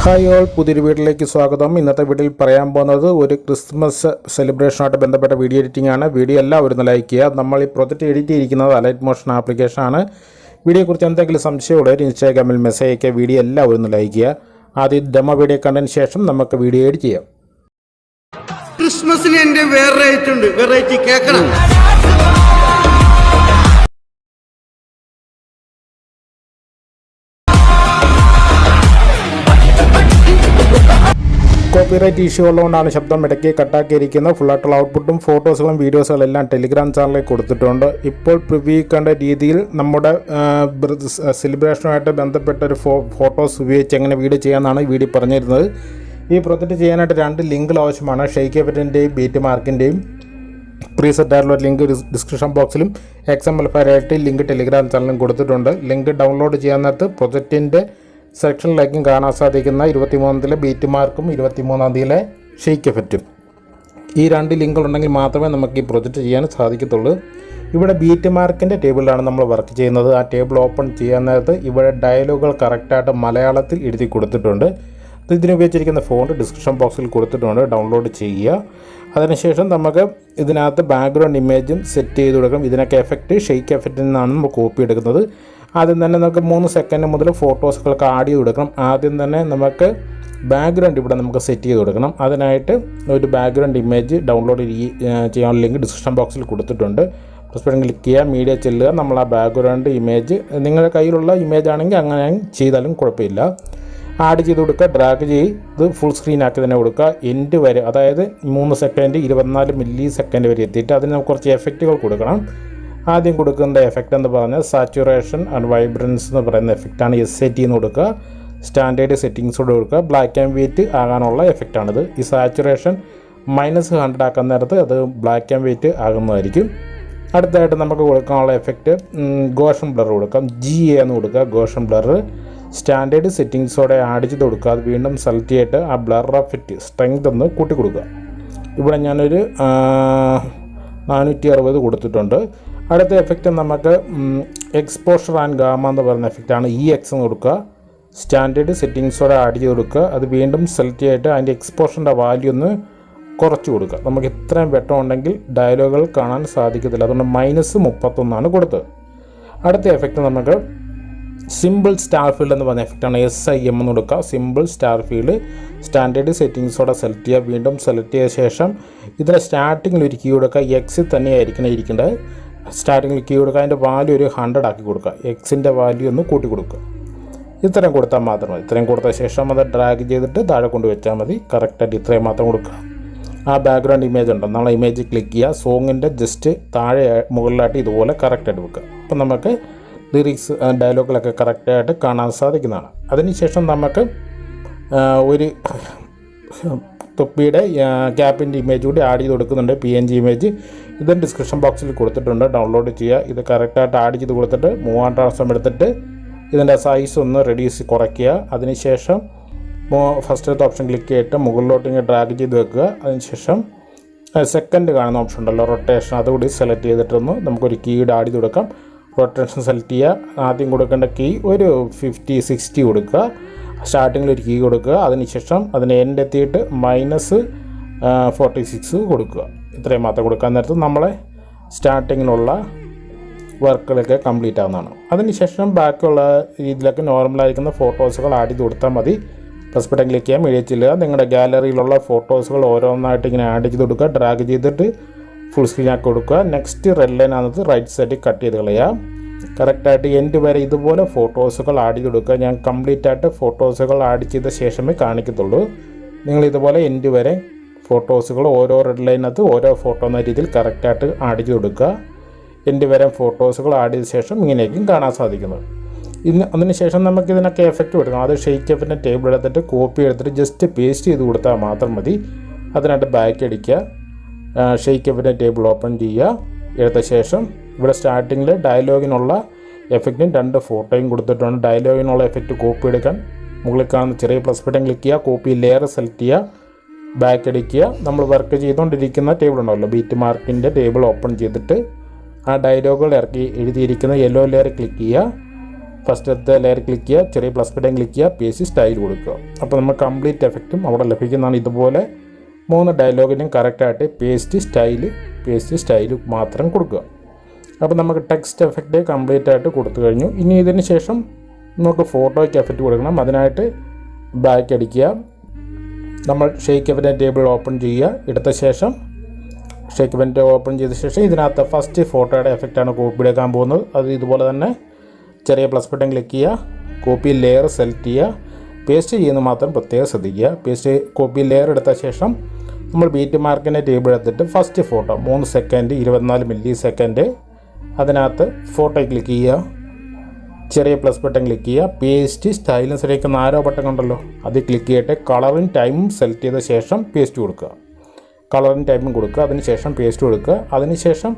Hi all, പുതിയൊരു വീഡിയോയിലേക്ക് സ്വാഗതം. ഇന്നത്തെ വീഡിയോയിൽ പറയാൻ പോകുന്നത് ഒരു ക്രിസ്മസ് സെലിബ്രേഷനായിട്ട് ബന്ധപ്പെട്ട വീഡിയോ എഡിറ്റിംഗ് ആണ്. വീഡിയോ എല്ലാവരും ലൈക്ക് ചെയ്യുക. നമ്മൾ ഈ പ്രൊജക്റ്റ് എഡിറ്റ് ചെയ്തിരിക്കുന്നത് അലൈറ്റ് മോഷൻ ആപ്ലിക്കേഷനാണ്. വീഡിയോയെക്കുറിച്ച് എന്തെങ്കിലും സംശയമുള്ളവർ ഇൻസ്റ്റാഗ്രാമിൽ മെസ്സേജ് അയക്കുക. വീഡിയോ എല്ലാവരും ലൈക്ക് ചെയ്യുക. ആദ്യം ഡെമോ വീഡിയോ കണ്ടതിന് ശേഷം നമുക്ക് വീഡിയോ എഡിറ്റ് ചെയ്യാം. ക്രിസ്മസിന് എൻ്റെ വെറൈറ്റി കേൾക്കണം. കോപ്പിറൈറ്റ് ഇഷ്യൂ ഉള്ളതുകൊണ്ടാണ് ശബ്ദം ഇടയ്ക്ക് കട്ടാക്കിയിരിക്കുന്നത്. ഫുള്ളായിട്ടുള്ള ഔട്ട്പുട്ടും ഫോട്ടോസുകളും വീഡിയോസുകളും എല്ലാം ടെലിഗ്രാം ചാനലിൽ കൊടുത്തിട്ടുണ്ട്. ഇപ്പോൾ പ്രിവ്യൂ കണ്ട രീതിയിൽ നമ്മുടെ സെലിബ്രേഷനുമായിട്ട് ബന്ധപ്പെട്ട ഒരു ഫോട്ടോസ് ഉപയോഗിച്ച് എങ്ങനെ വീഡിയോ ചെയ്യാമെന്നാണ് വീഡിയോ പറഞ്ഞിരുന്നത്. ഈ പ്രൊജക്റ്റ് ചെയ്യാനായിട്ട് 2 ലിങ്കുകൾ ആവശ്യമാണ്. ഷെയ്ക്ക് എഫക്റ്റിൻ്റെയും ബീറ്റ് മാർക്കിൻ്റെയും പ്രീസെറ്റ് ആയിട്ടുള്ള ലിങ്ക് ഡിസ്ക്രിപ്ഷൻ ബോക്സിലും XML ഫയലായിട്ട് ലിങ്ക് ടെലിഗ്രാം ചാനലിലും കൊടുത്തിട്ടുണ്ട്. ലിങ്ക് ഡൗൺലോഡ് ചെയ്യാൻ നേരത്ത് പ്രൊജക്റ്റിൻ്റെ സെക്ഷനിലേക്കും കാണാൻ സാധിക്കുന്ന 23-ലെ ബീറ്റ് മാർക്കും 23-ലെ ഷെയ്ക്ക് എഫക്റ്റും. ഈ 2 ലിങ്കുകളുണ്ടെങ്കിൽ മാത്രമേ നമുക്ക് ഈ പ്രൊജക്റ്റ് ചെയ്യാൻ സാധിക്കത്തുള്ളൂ. ഇവിടെ ബീറ്റ് മാർക്കിൻ്റെ ടേബിളിലാണ് നമ്മൾ വർക്ക് ചെയ്യുന്നത്. ആ ടേബിൾ ഓപ്പൺ ചെയ്യാൻ നേരത്ത് ഇവിടെ ഡയലോഗുകൾ കറക്റ്റായിട്ട് മലയാളത്തിൽ എഴുതി കൊടുത്തിട്ടുണ്ട്. ഇതിനുപയോഗിച്ചിരിക്കുന്ന ഫോണ്ട് ഡിസ്ക്രിപ്ഷൻ ബോക്സിൽ കൊടുത്തിട്ടുണ്ട്. ഡൗൺലോഡ് ചെയ്യുക. അതിനുശേഷം നമുക്ക് ഇതിനകത്ത് ബാക്ക്ഗ്രൗണ്ട് ഇമേജും സെറ്റ് ചെയ്ത് കൊടുക്കണം. ഇതിനൊക്കെ എഫക്റ്റ് ഷെയ്ക്ക് എഫക്റ്റിൽ നിന്നാണ് നമ്മൾ കോപ്പി എടുക്കുന്നത്. ആദ്യം തന്നെ നമുക്ക് 3 സെക്കൻഡ് മുതൽ ഫോട്ടോസുകൾക്ക് ആഡ് ചെയ്ത് കൊടുക്കണം. ആദ്യം തന്നെ നമുക്ക് ബാക്ക്ഗ്രൗണ്ട് ഇവിടെ നമുക്ക് സെറ്റ് ചെയ്ത് കൊടുക്കണം. അതിനായിട്ട് ഒരു ബാക്ക്ഗ്രൗണ്ട് ഇമേജ് ഡൗൺലോഡ് ചെയ്യാനുള്ള ലിങ്ക് ഡിസ്ക്രിപ്ഷൻ ബോക്സിൽ കൊടുത്തിട്ടുണ്ട്. ഫസ്റ്റ് ക്ലിക്ക് ചെയ്യുക, മീഡിയ ചെല്ലുക. നമ്മൾ ആ ബാക്ക്ഗ്രൗണ്ട് ഇമേജ് നിങ്ങളുടെ കയ്യിലുള്ള ഇമേജ് ആണെങ്കിൽ അങ്ങനെ ചെയ്താലും കുഴപ്പമില്ല. ആഡ് ചെയ്ത് കൊടുക്കുക, ഡ്രാഗ് ചെയ്ത് ഫുൾ സ്ക്രീൻ ആക്കി തന്നെ കൊടുക്കുക. എൻഡ് വരെ, അതായത് 3 സെക്കൻഡ് 24 മില്ലി സെക്കൻഡ് വരെ എത്തിയിട്ട് അതിന് നമുക്ക് കുറച്ച് എഫക്റ്റുകൾ കൊടുക്കണം. ആദ്യം കൊടുക്കുന്ന എഫക്റ്റ് എന്ന് പറഞ്ഞാൽ സാച്ചുറേഷൻ ആൻഡ് വൈബ്രൻസ് എന്ന് പറയുന്ന എഫക്റ്റാണ്. SAT എന്ന് കൊടുക്കുക. സ്റ്റാൻഡേർഡ് സെറ്റിങ്സോട് കൊടുക്കുക. ബ്ലാക്ക് ആൻഡ് വൈറ്റ് ആകാനുള്ള എഫക്റ്റാണിത്. ഈ സാച്ചുറേഷൻ -100 ആക്കാൻ നേരത്ത് അത് ബ്ലാക്ക് ആൻഡ് വൈറ്റ് ആകുന്നതായിരിക്കും. അടുത്തായിട്ട് നമുക്ക് കൊടുക്കാനുള്ള എഫക്റ്റ് ഗോഷൻ ബ്ലർ കൊടുക്കാം. GA എന്ന് കൊടുക്കുക. ഗോഷൻ ബ്ലർ സ്റ്റാൻഡേർഡ് സെറ്റിങ്സോടെ ആഡ് ചെയ്ത് കൊടുക്കുക. അത് വീണ്ടും സെലക്ട് ചെയ്തിട്ട് ആ ബ്ലർ എഫക്റ്റ് സ്ട്രെങ്ത് ഒന്ന് കൂട്ടി കൊടുക്കുക. ഇവിടെ ഞാനൊരു 460 കൊടുത്തിട്ടുണ്ട്. അടുത്ത എഫക്റ്റ് നമുക്ക് എക്സ്പോഷർ ആൻഡ് ഗാമ എന്ന് പറയുന്ന എഫക്റ്റാണ്. EX എന്ന് കൊടുക്കുക. സ്റ്റാൻഡേർഡ് സെറ്റിങ്സോടെ ആഡ് ചെയ്ത് കൊടുക്കുക. അത് വീണ്ടും സെലക്ട് ചെയ്തിട്ട് അതിൻ്റെ എക്സ്പോഷറിൻ്റെ വാല്യൂ ഒന്ന് കുറച്ച് കൊടുക്കുക. നമുക്ക് ഇത്രയും വെട്ടം ഉണ്ടെങ്കിൽ ഡയലോഗുകൾ കാണാൻ സാധിക്കത്തില്ല. അതുകൊണ്ട് -31 കൊടുത്തത്. അടുത്ത എഫക്റ്റ് നമുക്ക് സിമ്പിൾ സ്റ്റാർ ഫീൽഡ് എന്ന് പറഞ്ഞ എഫക്റ്റാണ്. SIM എന്ന് കൊടുക്കുക. സിമ്പിൾ സ്റ്റാർ ഫീൽഡ് സ്റ്റാൻഡേർഡ് സെറ്റിങ്സോടെ സെലക്ട് ചെയ്യുക. വീണ്ടും സെലക്ട് ചെയ്ത ശേഷം ഇതിൻ്റെ സ്റ്റാർട്ടിങ്ങിൽ ഒരു കീ കൊടുക്കുക. X തന്നെയായിരിക്കണം ഇരിക്കേണ്ടത്. സ്റ്റാർട്ടിങ്ങിൽ കീ കൊടുക്കുക. അതിൻ്റെ വാല്യൂ ഒരു 100 ആക്കി കൊടുക്കുക. Xൻ്റെ വാല്യൂ ഒന്ന് കൂട്ടി കൊടുക്കുക. ഇത്രയും കൊടുത്താൽ മാത്രം മതി. ഇത്രയും കൊടുത്ത ശേഷം അത് ഡ്രാഗ് ചെയ്തിട്ട് താഴെ കൊണ്ട് വെച്ചാൽ മതി. കറക്റ്റായിട്ട് ഇത്രയും മാത്രം കൊടുക്കുക. ആ ബാക്ക്ഗ്രൗണ്ട് ഇമേജ് ഉണ്ടോ, നമ്മൾ ഇമേജ് ക്ലിക്ക് ചെയ്യുക. സോങ്ങിൻ്റെ ജസ്റ്റ് താഴെ മുകളിലായിട്ട് ഇതുപോലെ കറക്റ്റായിട്ട് വെക്കുക. അപ്പം നമുക്ക് ലിറിക്സ് ഡയലോഗുകളൊക്കെ കറക്റ്റായിട്ട് കാണാൻ സാധിക്കുന്നതാണ്. അതിനുശേഷം നമുക്ക് ഒരു തൊപ്പിയുടെ ക്യാപ്പിൻ്റെ ഇമേജ് കൂടി ആഡ് ചെയ്ത് കൊടുക്കുന്നുണ്ട്. PNG image. ഇതും ഡിസ്ക്രിപ്ഷൻ ബോക്സിൽ കൊടുത്തിട്ടുണ്ട്. ഡൗൺലോഡ് ചെയ്യുക. ഇത് കറക്റ്റായിട്ട് ആഡ് ചെയ്ത് കൊടുത്തിട്ട് 3 ട്രാൻസ്ഫോം എടുത്തിട്ട് ഇതിൻ്റെ സൈസ് ഒന്ന് റെഡ്യൂസ് കുറയ്ക്കുക. അതിനുശേഷം ഫസ്റ്റത്തെ ഓപ്ഷൻ ക്ലിക്ക് ചെയ്തിട്ട് മുകളിലോട്ട് ഇങ്ങനെ ഡ്രാഗ് ചെയ്ത് വെക്കുക. അതിനുശേഷം സെക്കൻഡ് കാണുന്ന ഓപ്ഷൻ ഉണ്ടല്ലോ, റൊട്ടേഷൻ, അതുകൂടി സെലക്ട് ചെയ്തിട്ടൊന്ന് നമുക്കൊരു കീയുടെ ആഡ് ചെയ്ത് കൊടുക്കാം. റൊട്ടേഷൻ സെലക്ട് ചെയ്യുക. ആദ്യം കൊടുക്കേണ്ട കീ ഒരു 50-60 കൊടുക്കുക. സ്റ്റാർട്ടിങ്ങിൽ ഒരു കീ കൊടുക്കുക. അതിനുശേഷം അതിന് എൻഡ് എത്തിയിട്ട് -46 കൊടുക്കുക. ഇത്രയും മാത്രം കൊടുക്കാൻ നേരത്ത് നമ്മളെ സ്റ്റാർട്ടിങ്ങിലുള്ള വർക്കുകളൊക്കെ കംപ്ലീറ്റ് ആവുന്നതാണ്. അതിനുശേഷം ബാക്കിയുള്ള രീതിയിലൊക്കെ നോർമലായിരിക്കുന്ന ഫോട്ടോസുകൾ ആഡ് ചെയ്ത് കൊടുത്താൽ മതി. പ്ലസ് ബട്ടൺ ക്ലിക്ക് ചെയ്യാൻ മീഡിയ ചെല്ലുക. നിങ്ങളുടെ ഗാലറിയിലുള്ള ഫോട്ടോസുകൾ ഓരോന്നായിട്ട് ഇങ്ങനെ ആഡ് ചെയ്ത് കൊടുക്കുക. ഡ്രാഗ് ചെയ്തിട്ട് ഫുൾ സ്ക്രീൻ ആക്കി കൊടുക്കുക. നെക്സ്റ്റ് റെഡ് ലൈൻ ആണെന്നത് റൈറ്റ് സൈഡിൽ കട്ട് ചെയ്ത് കളയുക. കറക്റ്റായിട്ട് എൻഡ് വരെ ഇതുപോലെ ഫോട്ടോസുകൾ ആഡ് ചെയ്ത് കൊടുക്കുക. ഞാൻ കംപ്ലീറ്റ് ആയിട്ട് ഫോട്ടോസുകൾ ആഡ് ചെയ്ത ശേഷമേ കാണിക്കത്തുള്ളൂ. നിങ്ങൾ ഇതുപോലെ എൻഡ് വരെ ഫോട്ടോസുകൾ ഓരോ റെഡ് ലൈനകത്ത് ഓരോ ഫോട്ടോ എന്ന രീതിയിൽ കറക്റ്റായിട്ട് ആഡ് ചെയ്ത് കൊടുക്കുക. എൻഡ് വരെ ഫോട്ടോസുകൾ ആഡ് ചെയ്ത ശേഷം ഇങ്ങനെയൊക്കെയും കാണാൻ സാധിക്കുന്നത്. അതിനുശേഷം നമുക്ക് ഇതിനൊക്കെ എഫക്റ്റ് കൊടുക്കണം. അത് ഷെയ്ക്ക് എഫക്റ്റിൻ്റെ ടേബിൾ എടുത്തിട്ട് കോപ്പി എടുത്തിട്ട് ജസ്റ്റ് പേസ്റ്റ് ചെയ്ത് കൊടുത്താൽ മാത്രം മതി. അതിനായിട്ട് ബാക്ക് അടിക്കുക. ഷെയ്ക്ക് എഫക്റ്റിൻ്റെ ടേബിൾ ഓപ്പൺ ചെയ്യുക. എടുത്ത ശേഷം ഇവിടെ സ്റ്റാർട്ടിങ്ങിൽ ഡയലോഗിനുള്ള എഫക്റ്റും 2 ഫോട്ടോയും കൊടുത്തിട്ടുണ്ട്. ഡയലോഗിനുള്ള എഫക്റ്റ് കോപ്പി എടുക്കാൻ മുകളിൽ കാണുന്ന ചെറിയ പ്ലസ് ബട്ടൺ ക്ലിക്ക് ചെയ്യുക. കോപ്പി ലെയർ സെലക്ട് ചെയ്യുക. ബാക്ക് അടിക്കുക. നമ്മൾ വർക്ക് ചെയ്തുകൊണ്ടിരിക്കുന്ന ടേബിൾ ഉണ്ടല്ലോ, ബീറ്റ് മാർക്കിൻ്റെ ടേബിൾ ഓപ്പൺ ചെയ്തിട്ട് ആ ഡയലോഗുകൾ ഇറക്കി എഴുതിയിരിക്കുന്ന യെല്ലോ ലെയർ ക്ലിക്ക് ചെയ്യുക. ഫസ്റ്റത്തെ ലെയർ ക്ലിക്ക് ചെയ്യുക, ചെറിയ പ്ലസ് ബട്ടൺ ക്ലിക്ക് ചെയ്യുക, പേസ്റ്റ് സ്റ്റൈൽ കൊടുക്കുക. അപ്പോൾ നമ്മൾ കംപ്ലീറ്റ് എഫക്റ്റും അവിടെ ലഭിക്കുന്നതാണ്. ഇതുപോലെ 3 ഡയലോഗിനും കറക്റ്റായിട്ട് പേസ്റ്റ് സ്റ്റൈൽ മാത്രം കൊടുക്കുക. അപ്പോൾ നമുക്ക് ടെക്സ്റ്റ് എഫക്റ്റ് കംപ്ലീറ്റ് ആയിട്ട് കൊടുത്തു കഴിഞ്ഞു. ഇനി ഇതിന് ശേഷം നമുക്ക് ഫോട്ടോയ്ക്ക് എഫക്റ്റ് കൊടുക്കണം. അതിനായിട്ട് ബാക്ക് അടിക്കുക, നമ്മൾ ഷേക്ക് എഫക്റ്റ് ടേബിൾ ഓപ്പൺ ചെയ്യുക. എടുത്ത ശേഷം ഷേക്ക് എഫക്റ്റ് ഓപ്പൺ ചെയ്ത ശേഷം ഇതിനകത്ത് ഫസ്റ്റ് ഫോട്ടോയുടെ എഫക്റ്റാണ് കോപ്പി എടുക്കാൻ പോകുന്നത്. അത് ഇതുപോലെ തന്നെ ചെറിയ പ്ലസ് ബട്ടൺ ക്ലിക്ക് ചെയ്യുക, കോപ്പി ലെയർ സെലക്ട് ചെയ്യുക, പേസ്റ്റ് ചെയ്യുന്നത് മാത്രം പ്രത്യേകം ശ്രദ്ധിക്കുക. കോപ്പി ലെയർ എടുത്ത ശേഷം നമ്മൾ ബീറ്റ് മാർക്കിൻ്റെ ടേബിൾ എടുത്തിട്ട് first photo 3 second 24 milli second അതിനകത്ത് ഫോട്ടോ ക്ലിക്ക് ചെയ്യുക, ചെറിയ പ്ലസ് ബട്ടൺ ക്ലിക്ക് ചെയ്യുക, പേസ്റ്റ് സ്റ്റൈലും സെലക്ട് ആരോ ബട്ടൺ ഉണ്ടല്ലോ അത് ക്ലിക്ക് ചെയ്തിട്ട് കളറും ടൈമും സെലക്ട് ചെയ്ത ശേഷം പേസ്റ്റ് കൊടുക്കുക. കളറും ടൈമും കൊടുക്കുക, അതിനുശേഷം പേസ്റ്റ് കൊടുക്കുക. അതിനുശേഷം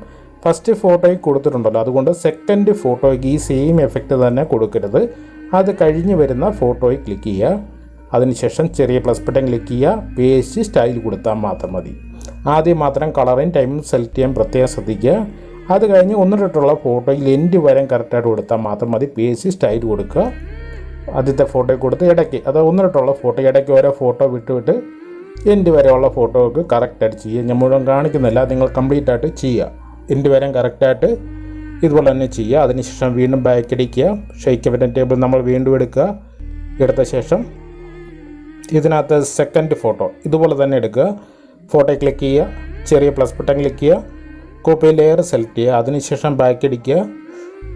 ഫസ്റ്റ് ഫോട്ടോയ്ക്ക് കൊടുത്തിട്ടുണ്ടല്ലോ, അതുകൊണ്ട് സെക്കൻഡ് ഫോട്ടോയ്ക്ക് ഈ സെയിം എഫക്റ്റ് തന്നെ കൊടുക്കരുത്. അത് കഴിഞ്ഞ് വരുന്ന ഫോട്ടോയിൽ ക്ലിക്ക് ചെയ്യുക. അതിനുശേഷം ചെറിയ പ്ലസ് ബട്ടൺ ക്ലിക്ക് ചെയ്യുക, പേസ്റ്റ് സ്റ്റൈൽ കൊടുത്താൽ മാത്രം മതി. ആദ്യം മാത്രം കളറും ടൈമും സെലക്ട് ചെയ്യാൻ പ്രത്യേകം ശ്രദ്ധിക്കുക. അത് കഴിഞ്ഞ് ഒന്നിട്ടുള്ള ഫോട്ടോയിൽ എൻഡ് വരെ കറക്റ്റായിട്ട് കൊടുത്താൽ മാത്രം മതി. പേസ്റ്റ് സ്റ്റൈൽ കൊടുക്കുക. ആദ്യത്തെ ഫോട്ടോയിൽ കൊടുത്ത് ഇടയ്ക്ക്, അത് ഒന്നിട്ടുള്ള ഫോട്ടോ ഇടയ്ക്ക് ഓരോ ഫോട്ടോ വിട്ട് എൻഡ് വരെയുള്ള ഫോട്ടോക്ക് കറക്റ്റായിട്ട് ചെയ്യുക. ഞാൻ മുഴുവൻ കാണിക്കുന്നില്ല, നിങ്ങൾ കംപ്ലീറ്റ് ആയിട്ട് ചെയ്യുക. എൻഡ് വരെ കറക്റ്റായിട്ട് ഇതുപോലെ തന്നെ ചെയ്യുക. അതിനുശേഷം വീണ്ടും ബാക്ക് അടിക്കുക, ഷേക്ക് എഫക്റ്റ് ടേബിൾ നമ്മൾ വീണ്ടും എടുക്കുക. എടുത്ത ശേഷം ഇതിനകത്ത് സെക്കൻഡ് ഫോട്ടോ ഇതുപോലെ തന്നെ എടുക്കുക. ഫോട്ടോ ക്ലിക്ക് ചെയ്യുക, ചെറിയ പ്ലസ് ബട്ടൺ ക്ലിക്ക് ചെയ്യുക, കോപ്പി ലെയർ സെലക്ട് ചെയ്യുക. അതിനുശേഷം ബാക്ക് അടിക്കുക,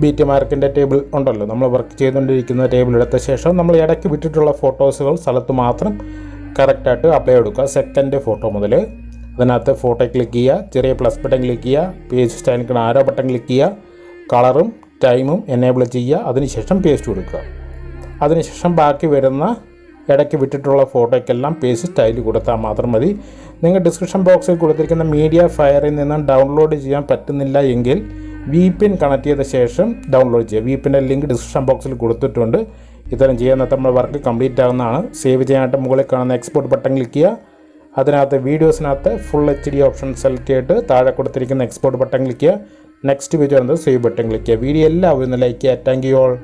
ബീറ്റ് മാർക്കിൻ്റെ ടേബിൾ ഉണ്ടല്ലോ നമ്മൾ വർക്ക് ചെയ്തുകൊണ്ടിരിക്കുന്ന ടേബിൾ എടുത്ത ശേഷം നമ്മൾ ഇടയ്ക്ക് വിട്ടിട്ടുള്ള ഫോട്ടോസുകൾ സ്ഥലത്ത് മാത്രം കറക്റ്റായിട്ട് അപ്ലൈ കൊടുക്കുക. സെക്കൻഡ് ഫോട്ടോ മുതൽ അതിനകത്ത് ഫോട്ടോ ക്ലിക്ക് ചെയ്യുക, ചെറിയ പ്ലസ് ബട്ടൺ ക്ലിക്ക് ചെയ്യുക, പേസ്റ്റ് സ്റ്റൈലിൽ ആരോ ബട്ടൺ ക്ലിക്ക് ചെയ്യുക, കളറും ടൈമും എനേബിൾ ചെയ്യുക. അതിനുശേഷം പേസ്റ്റ് കൊടുക്കുക. അതിനുശേഷം ബാക്കി വരുന്ന ഇടയ്ക്ക് വിട്ടിട്ടുള്ള ഫോട്ടോയ്ക്കെല്ലാം പേസ്റ്റ് സ്റ്റൈൽ കൊടുത്താൽ മാത്രം മതി. നിങ്ങൾ ഡിസ്ക്രിപ്ഷൻ ബോക്സിൽ കൊടുത്തിരിക്കുന്ന മീഡിയ ഫയറിൽ നിന്നും ഡൗൺലോഡ് ചെയ്യാൻ പറ്റുന്നില്ല എങ്കിൽ VPN കണക്ട് ചെയ്ത ശേഷം ഡൗൺലോഡ് ചെയ്യുക. VPNൻ്റെ ലിങ്ക് ഡിസ്ക്രിപ്ഷൻ ബോക്സിൽ കൊടുത്തിട്ടുണ്ട്. ഇത്തരം ചെയ്യാൻ നമ്മൾ വർക്ക് കംപ്ലീറ്റ് ആകുന്നതാണ്. സേവ് ചെയ്യാനായിട്ട് മുകളിൽ കാണുന്ന എക്സ്പോർട്ട് ബട്ടൺ ക്ലിക്ക് ചെയ്യുക. അതിനകത്ത് വീഡിയോസിനകത്ത് ഫുൾ HD ഓപ്ഷൻ സെലക്ട് ചെയ്തിട്ട് താഴെ കൊടുത്തിരിക്കുന്ന എക്സ്പോർട്ട് ബട്ടൺ ക്ലിക്ക് ചെയ്യുക. നെക്സ്റ്റ് വീഡിയോ എന്നത് സേവ് ബട്ടൺ ക്ലിക്ക് ചെയ്യുക. വീഡിയോ എല്ലാവരും ലൈക്ക് ചെയ്യുക. Thank you all.